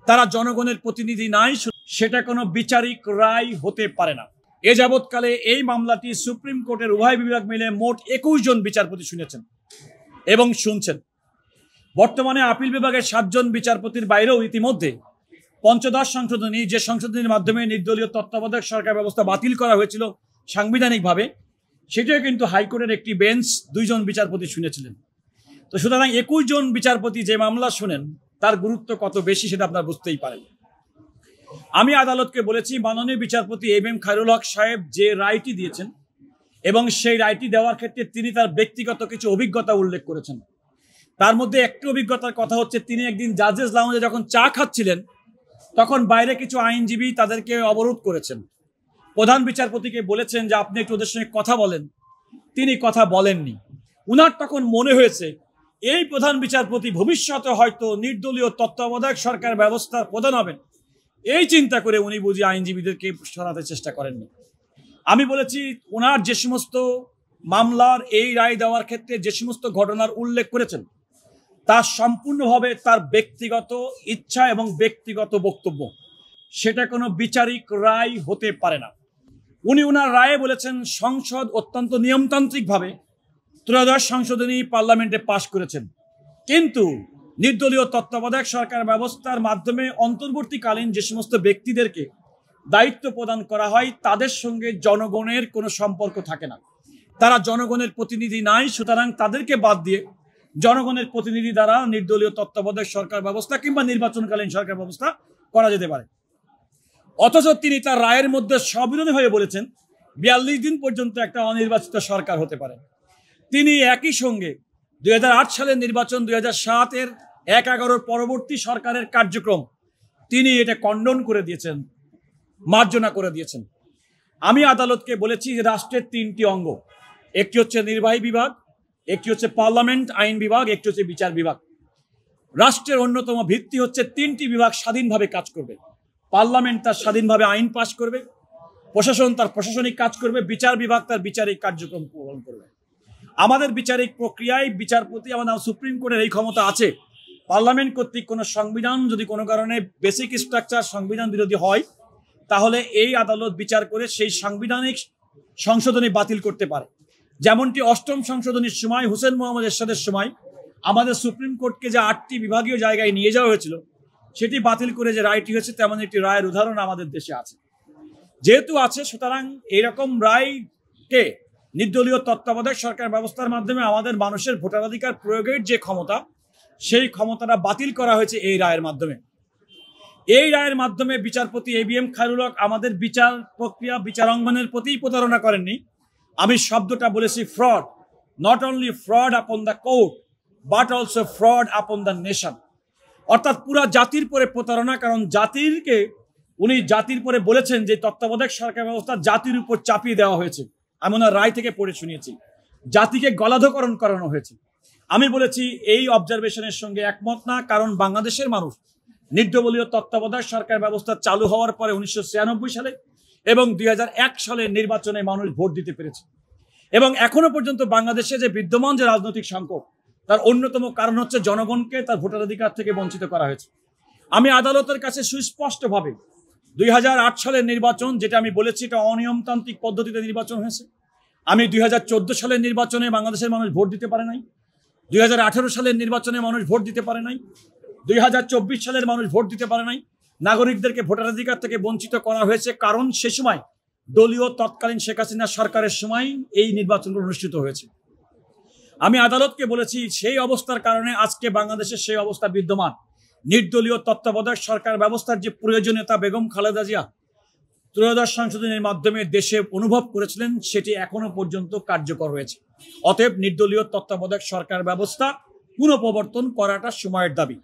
তারা জনগণের প্রতিনিধি নাই, সেটা কোনো বিচারিক রায় হতে পারে না। এ যাবৎকালে এই মামলাটি সুপ্রিম কোর্টের উভয় বিভাগ মিলে মোট 21 জন বিচারপতি শুনেছেন এবং শুনছেন। বর্তমানে আপিল বিভাগের 7 জন বিচারপতির বাইরেও ইতিমধ্যে পঞ্চদশ সংশোধনী, যে সংশোধনীর মাধ্যমে নির্দলীয় তত্ত্বাবধায়ক সরকার ব্যবস্থা বাতিল করা হয়েছিল সাংবিধানিকভাবে, সেটাও কিন্তু হাইকোর্টের একটি বেঞ্চ 2 জন বিচারপতি শুনেছিলেন। তো সুতরাং 21 জন বিচারপতি যে মামলা শুনেন তার গুরুত্ব কত বেশি সেটা আপনারা বুঝতেই পারেন। আমি আদালতকে বলেছি, মাননীয় বিচারপতি এম খায়রুল হক সাহেব যে রায়টি দিয়েছেন এবং সেই রায়টি দেওয়ার ক্ষেত্রে তিনি তার ব্যক্তিগত কিছু অভিজ্ঞতা উল্লেখ করেছেন। তার মধ্যে একটি অভিজ্ঞতার কথা হচ্ছে, তিনি একদিন জাজেস লাউঞ্জে যখন চা খাচ্ছিলেন তখন বাইরে কিছু আইনজীবী তাদেরকে অবরোধ করেছেন। প্রধান বিচারপতিকে বলেছেন যে আপনি একটু ওদের সঙ্গে কথা বলেন, তিনি কথা বলেননি। উনার তখন মনে হয়েছে এই প্রধান বিচারপতি ভবিষ্যতে হয়তো নির্দলীয় তত্ত্বাবধায়ক সরকার ব্যবস্থার প্রধান হবেন, এই চিন্তা করে উনি বুঝি আইনজীবীদেরকে সরাতে চেষ্টা করেননি। আমি বলেছি, ওনার যে সমস্ত মামলার এই রায় দেওয়ার ক্ষেত্রে যে সমস্ত ঘটনার উল্লেখ করেছেন তা সম্পূর্ণভাবে তার ব্যক্তিগত ইচ্ছা এবং ব্যক্তিগত বক্তব্য, সেটা কোনো বিচারিক রায় হতে পারে না। উনি ওনার রায়ে বলেছেন, সংসদ অত্যন্ত নিয়মতান্ত্রিকভাবে ত্রয়োদশ সংশোধনী পার্লামেন্টে পাশ করেছেন, কিন্তু নির্দলীয় তত্ত্বাবধায়ক সরকার ব্যবস্থার মাধ্যমে অন্তর্বর্তীকালীন যে সমস্ত ব্যক্তিদেরকে দায়িত্ব প্রদান করা হয় তাদের সঙ্গে জনগণের কোনো সম্পর্ক থাকে না, তারা জনগণের প্রতিনিধি নাই, সুতরাং তাদেরকে বাদ দিয়ে জনগণের প্রতিনিধি দ্বারা নির্দলীয় তত্ত্বাবধায়ক সরকার ব্যবস্থা কিংবা নির্বাচনকালীন সরকার ব্যবস্থা করা যেতে পারে। অথচ তিনি তার রায়ের মধ্যে সবিরোধী হয়ে বলেছেন 42 দিন পর্যন্ত একটা অনির্বাচিত সরকার হতে পারে। তিনি একই সঙ্গে 2008 সালের নির্বাচন, 2007-এর 1/11 পরবর্তী সরকারের কার্যক্রম তিনি এটা কন্ডন করে দিয়েছেন, মার্জনা করে দিয়েছেন। আমি আদালতকে বলেছি যে রাষ্ট্রের 3টি অঙ্গ, একটি হচ্ছে নির্বাহী বিভাগ, একটি হচ্ছে পার্লামেন্ট আইন বিভাগ, একটি হচ্ছে বিচার বিভাগ। রাষ্ট্রের অন্যতম ভিত্তি হচ্ছে 3টি বিভাগ স্বাধীনভাবে কাজ করবে। পার্লামেন্ট তার স্বাধীনভাবে আইন পাশ করবে, প্রশাসন তার প্রশাসনিক কাজ করবে, বিচার বিভাগ তার বিচারিক কার্যক্রম পালন করবে। আমাদের বিচারিক প্রক্রিয়ায় বিচারপতি, আমাদের সুপ্রিম কোর্টের এই ক্ষমতা আছে, পার্লামেন্ট কর্তৃক কোনো সংবিধান যদি কোনো কারণে বেসিক স্ট্রাকচার সংবিধান বিরোধী হয় তাহলে এই আদালত বিচার করে সেই সাংবিধানিক সংশোধনী বাতিল করতে পারে। যেমনটি 8ম সংশোধনীর সময় হুসেন মোহাম্মদ এরশাদের সময় আমাদের সুপ্রিম কোর্টকে যে 8টি বিভাগীয় জায়গায় নিয়ে যাওয়া হয়েছিল সেটি বাতিল করে যে রায়টি হয়েছে, তেমন একটি রায়ের উদাহরণ আমাদের দেশে আছে। যেহেতু আছে, সুতরাং এইরকম রায়কে নির্দলীয় তত্ত্বাবধায়ক সরকার ব্যবস্থার মাধ্যমে আমাদের মানুষের ভোটাধিকার প্রয়োগের যে ক্ষমতা, সেই ক্ষমতাটা বাতিল করা হয়েছে এই রায়ের মাধ্যমে। এই রায়ের মাধ্যমে বিচারপতি এম খায়রুল হক আমাদের বিচার প্রক্রিয়া, বিচারাঙ্গনের প্রতি প্রতারণা করেননি। আমি শব্দটা বলেছি fraud, not only fraud upon the court but also fraud upon the nation, অর্থাৎ পুরা জাতির পরে প্রতারণা। কারণ জাতিরকে উনি জাতির পরে বলেছেন যে তত্ত্বাবধায়ক সরকার ব্যবস্থা জাতির উপর চাপিয়ে দেওয়া হয়েছে। আমি ওনার রায় থেকে পড়ে শুনিয়েছি, জাতিকে গলাধকরণ করানো হয়েছে। আমি বলেছি এই অবজারভেশনের সঙ্গে একমত না, কারণ বাংলাদেশের মানুষ নির্দলীয় তত্ত্বাবধায়ক সরকার ব্যবস্থা চালু হওয়ার পরে 1996 সালে এবং 2001 সালের নির্বাচনে মানুষ ভোট দিতে পেরেছে। এবং এখনো পর্যন্ত বাংলাদেশে যে বিদ্যমান যে রাজনৈতিক সংকট, তার অন্যতম কারণ হচ্ছে জনগণকে তার ভোটাধিকার থেকে বঞ্চিত করা হয়েছে। আমি আদালতের কাছে সুস্পষ্টভাবে 2008 সালের নির্বাচন, যেটা আমি বলেছি এটা অনিয়মতান্ত্রিক পদ্ধতিতে নির্বাচন হয়েছে। আমি 2014 সালের নির্বাচনে বাংলাদেশের মানুষ ভোট দিতে পারে নাই, 2018 সালের নির্বাচনে মানুষ ভোট দিতে পারে নাই, 2024 সালের মানুষ ভোট দিতে পারে নাই। নাগরিকদেরকে ভোটাধিকার থেকে বঞ্চিত করা হয়েছে, কারণ সে সময় দলীয় তৎকালীন শেখ হাসিনা সরকারের সময় এই নির্বাচনগুলো অনুষ্ঠিত হয়েছে। আমি আদালতকে বলেছি সেই অবস্থার কারণে আজকে বাংলাদেশের সেই অবস্থা বিদ্যমান। নির্দলীয় তত্ত্বাবধায়ক সরকার ব্যবস্থার যে প্রয়োজনীয়তা বেগম খালেদা জিয়া ত্রয়োদশ সংশোধনীর মাধ্যমে দেশে অনুভব করেছিলেন, সেটি এখনো পর্যন্ত কার্যকর হয়েছে। অতএব নির্দলীয় তত্ত্বাবধায়ক সরকার ব্যবস্থা পুনঃপ্রবর্তন করাটা সময়ের দাবি।